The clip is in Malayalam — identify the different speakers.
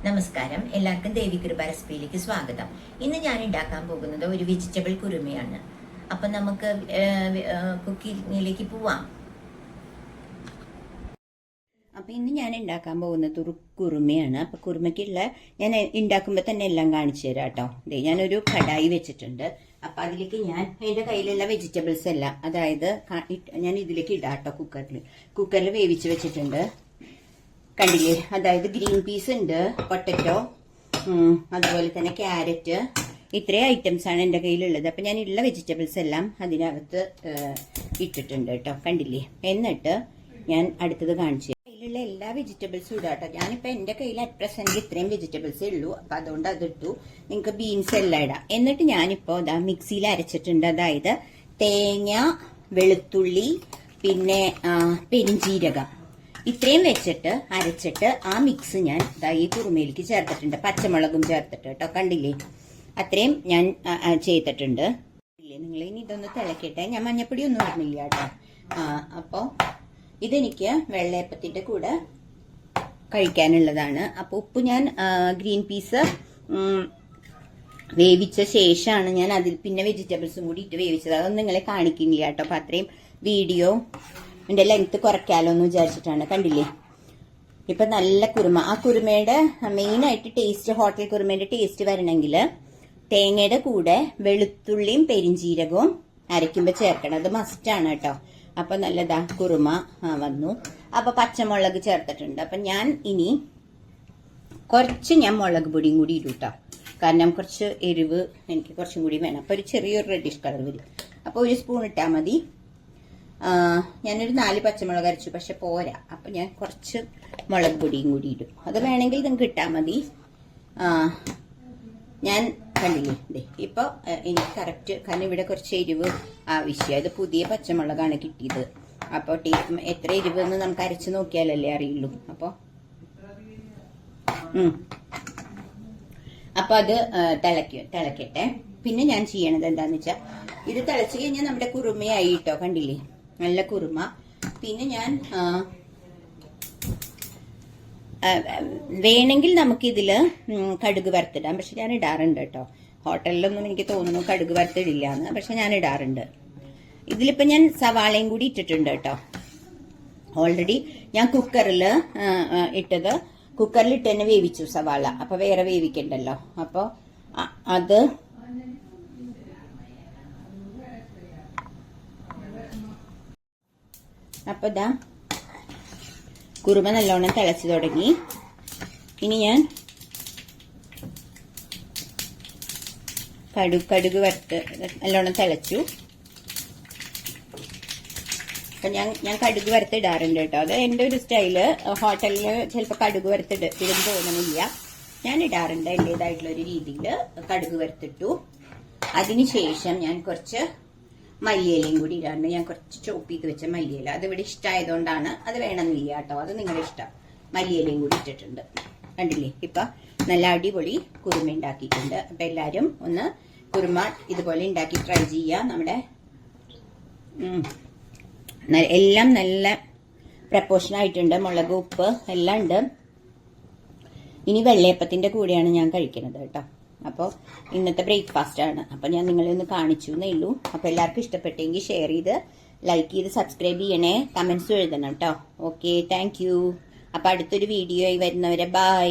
Speaker 1: നമസ്കാരം, എല്ലാവർക്കും ദേവി കൃപ റെസിപ്പിയിലേക്ക് സ്വാഗതം. ഇന്ന് ഞാൻ ഉണ്ടാക്കാൻ പോകുന്നത് ഒരു വെജിറ്റബിൾ കുറുമയാണ്. അപ്പൊ നമുക്ക് കുക്കിങ്ങിലേക്ക് പോവാം. അപ്പൊ ഇന്ന് ഞാൻ ഉണ്ടാക്കാൻ പോകുന്നത് ഒരു കുറുമയാണ്. അപ്പൊ കുറുമയ്ക്കുള്ള ഞാൻ ഉണ്ടാക്കുമ്പോൾ തന്നെ എല്ലാം കാണിച്ചു തരാം കേട്ടോ. ഞാനൊരു കടായി വെച്ചിട്ടുണ്ട്. അപ്പൊ അതിലേക്ക് ഞാൻ എന്റെ കയ്യിലുള്ള വെജിറ്റബിൾസ് എല്ലാം, അതായത് ഞാൻ ഇതിലേക്ക് ഇടാം കേട്ടോ. കുക്കറിൽ വേവിച്ച് വെച്ചിട്ടുണ്ട്, കണ്ടില്ലേ? അതായത് ഗ്രീൻ പീസ് ഉണ്ട്, പൊട്ടറ്റോ, അതുപോലെ തന്നെ ക്യാരറ്റ്, ഇത്രയും ഐറ്റംസ് ആണ് എൻ്റെ കയ്യിലുള്ളത്. അപ്പം ഞാൻ ഉള്ള വെജിറ്റബിൾസ് എല്ലാം അതിനകത്ത് ഇട്ടിട്ടുണ്ട് കേട്ടോ, കണ്ടില്ലേ? എന്നിട്ട് ഞാൻ അടുത്തത് കാണിച്ചു കയ്യിലുള്ള എല്ലാ വെജിറ്റബിൾസും ഇടാം കേട്ടോ. ഞാനിപ്പോൾ എൻ്റെ കയ്യിൽ അറ്റ് പ്രസന്റ് ഇത്രയും വെജിറ്റബിൾസേ ഉള്ളൂ. അപ്പം അതുകൊണ്ട് അതിട്ടു. നിങ്ങൾക്ക് ബീൻസ് എല്ലാം ഇടാം. എന്നിട്ട് ഞാനിപ്പോൾ ഇതാ മിക്സിയിൽ അരച്ചിട്ടുണ്ട്. അതായത് തേങ്ങ, വെളുത്തുള്ളി, പിന്നെ പെരിഞ്ചീരകം, ഇത്രയും വെച്ചിട്ട് അരച്ചിട്ട് ആ മിക്സ് ഞാൻ ഈ കുറുമയിലേക്ക് ചേർത്തിട്ടുണ്ട്. പച്ചമുളകും ചേർത്തിട്ട് കേട്ടോ, കണ്ടില്ലേ? അത്രയും ഞാൻ ചെയ്തിട്ടുണ്ട്. നിങ്ങൾ ഇനി ഇതൊന്ന് തിളക്കട്ടെ. ഞാൻ മഞ്ഞപ്പൊടി ഒന്നും ഇടുന്നില്ല കേട്ടോ. അപ്പോൾ ഇതെനിക്ക് വെള്ളയപ്പത്തിന്റെ കൂടെ കഴിക്കാനുള്ളതാണ്. അപ്പോൾ ഉപ്പ് ഞാൻ ഗ്രീൻ പീസ് വേവിച്ച ശേഷമാണ് ഞാൻ അതിൽ പിന്നെ വെജിറ്റബിൾസും കൂടി ഇട്ട് വേവിച്ചത്. അതൊന്നും നിങ്ങളെ കാണിക്കുന്നില്ല കേട്ടോ. അപ്പൊ അത്രയും വീഡിയോ എന്റെ ലെങ്ത് കുറയ്ക്കാലോ എന്ന് വിചാരിച്ചിട്ടാണ്. കണ്ടില്ലേ? ഇപ്പൊ നല്ല കുറുമ. ആ കുറുമയുടെ മെയിൻ ആയിട്ട് ടേസ്റ്റ്, ഹോട്ടൽ കുറുമയുടെ ടേസ്റ്റ് വരണമെങ്കിൽ തേങ്ങയുടെ കൂടെ വെളുത്തുള്ളിയും പെരിഞ്ചീരകവും അരയ്ക്കുമ്പോൾ ചേർക്കണം. അത് മസ്റ്റ് ആണ് കേട്ടോ. അപ്പൊ നല്ലതാ കുറുമ വന്നു. അപ്പൊ പച്ചമുളക് ചേർത്തിട്ടുണ്ട്. അപ്പൊ ഞാൻ ഇനി കുറച്ച് മുളക് പൊടിയും കൂടി ഇടും കേട്ടോ. കാരണം കുറച്ച് എരിവ് എനിക്ക് കുറച്ചും കൂടി വേണം. അപ്പൊ ഒരു ചെറിയൊരു റെഡിഷ് കളർ വരും. അപ്പൊ ഒരു സ്പൂൺ ഇട്ടാൽ മതി. ഞാനൊരു 4 പച്ചമുളക് അരച്ചു, പക്ഷെ പോരാ. അപ്പൊ ഞാൻ കുറച്ച് മുളക് പൊടിയും കൂടി ഇടും. അത് വേണമെങ്കിൽ നിങ്ങൾക്ക് ഇട്ടാൽ മതി. ഞാൻ കണ്ടില്ലേ, ഇപ്പൊ എനിക്ക് കറക്റ്റ്, കാരണം ഇവിടെ കുറച്ച് എരിവ് ആവശ്യം. ഇത് പുതിയ പച്ചമുളകാണ് കിട്ടിയത്. അപ്പൊ ടേസ്റ്റ് എത്ര എരിവ് എന്ന് നമുക്ക് അരച്ചു നോക്കിയാലല്ലേ അറിയുള്ളൂ. അപ്പൊ അത് തിളക്കട്ടെ. പിന്നെ ഞാൻ ചെയ്യണത് എന്താന്ന് വെച്ചാ, ഇത് തിളച്ചു കഴിഞ്ഞാൽ നമ്മുടെ കുറുമയായി കേട്ടോ, കണ്ടില്ലേ? നല്ല കുറുമ. പിന്നെ ഞാൻ വേണമെങ്കിൽ നമുക്കിതില് കടുക് വറുത്തിടാം, പക്ഷെ ഞാൻ ഇടാറുണ്ട് കേട്ടോ. ഹോട്ടലിലൊന്നും എനിക്ക് തോന്നുന്നു കടുക് വറുത്തിടില്ലാന്ന്, പക്ഷെ ഞാൻ ഇടാറുണ്ട്. ഇതിലിപ്പോ ഞാൻ സവാളയും കൂടി ഇട്ടിട്ടുണ്ട് കേട്ടോ. ഓൾറെഡി ഞാൻ കുക്കറിൽ ഇട്ട് തന്നെ വേവിച്ചു സവാള. അപ്പൊ വേറെ വേവിക്കണ്ടല്ലോ. അപ്പൊ അത് അപ്പൊ ഇതാ കുറുമ നല്ലോണം തിളച്ചു തുടങ്ങി. ഇനി ഞാൻ കടുക് വറുത്ത് നല്ലോണം തിളച്ചു. അപ്പൊ ഞാൻ കടുക് വറുത്തിടാറുണ്ട് കേട്ടോ. അത് എന്റെ ഒരു സ്റ്റൈല്. ഹോട്ടലിൽ ചിലപ്പോൾ കടുക് വറുത്തിടും തോന്നണില്ല. ഞാൻ ഇടാറുണ്ട് എന്റേതായിട്ടുള്ള ഒരു രീതിയിൽ. കടുക് വറുത്തിട്ടു. അതിനുശേഷം ഞാൻ കുറച്ച് മല്ലിയിലയും കൂടി ഇടാറുണ്ട്. ഞാൻ കുറച്ച് ചോപ്പ് ചെയ്ത് വെച്ച മല്ലിയില, അത് ഇവിടെ ഇഷ്ടമായതുകൊണ്ടാണ്. അത് വേണമെന്നില്ല കേട്ടോ, അത് നിങ്ങളുടെ ഇഷ്ടം. മല്ലിയിലയും കൂടി ഇട്ടിട്ടുണ്ട്. കണ്ടില്ലേ? ഇപ്പൊ നല്ല അടിപൊളി കുറുമ ഉണ്ടാക്കിയിട്ടുണ്ട്. അപ്പൊ എല്ലാരും ഒന്ന് കുറുമ ഇതുപോലെ ഉണ്ടാക്കി ട്രൈ ചെയ്യുക. നമ്മുടെ എല്ലാം നല്ല പ്രപ്പോർഷൻ ആയിട്ടുണ്ട്. മുളക്, ഉപ്പ് എല്ലാം ഉണ്ട്. ഇനി വെള്ളയപ്പത്തിന്റെ കൂടെയാണ് ഞാൻ കഴിക്കുന്നത് കേട്ടോ. അപ്പോൾ ഇന്നത്തെ ബ്രേക്ക്ഫാസ്റ്റ് ആണ്. അപ്പൊ ഞാൻ നിങ്ങളെ ഒന്ന് കാണിച്ചു എന്നേ ഉള്ളൂ. അപ്പൊ എല്ലാവർക്കും ഇഷ്ടപ്പെട്ടെങ്കിൽ ഷെയർ ചെയ്ത്, ലൈക്ക് ചെയ്ത്, സബ്സ്ക്രൈബ് ചെയ്യണേ. കമന്റ്സും എഴുതണം കേട്ടോ. Okay, thank you. അപ്പൊ അടുത്തൊരു വീഡിയോ ആയി വരുന്നവരെ ബൈ.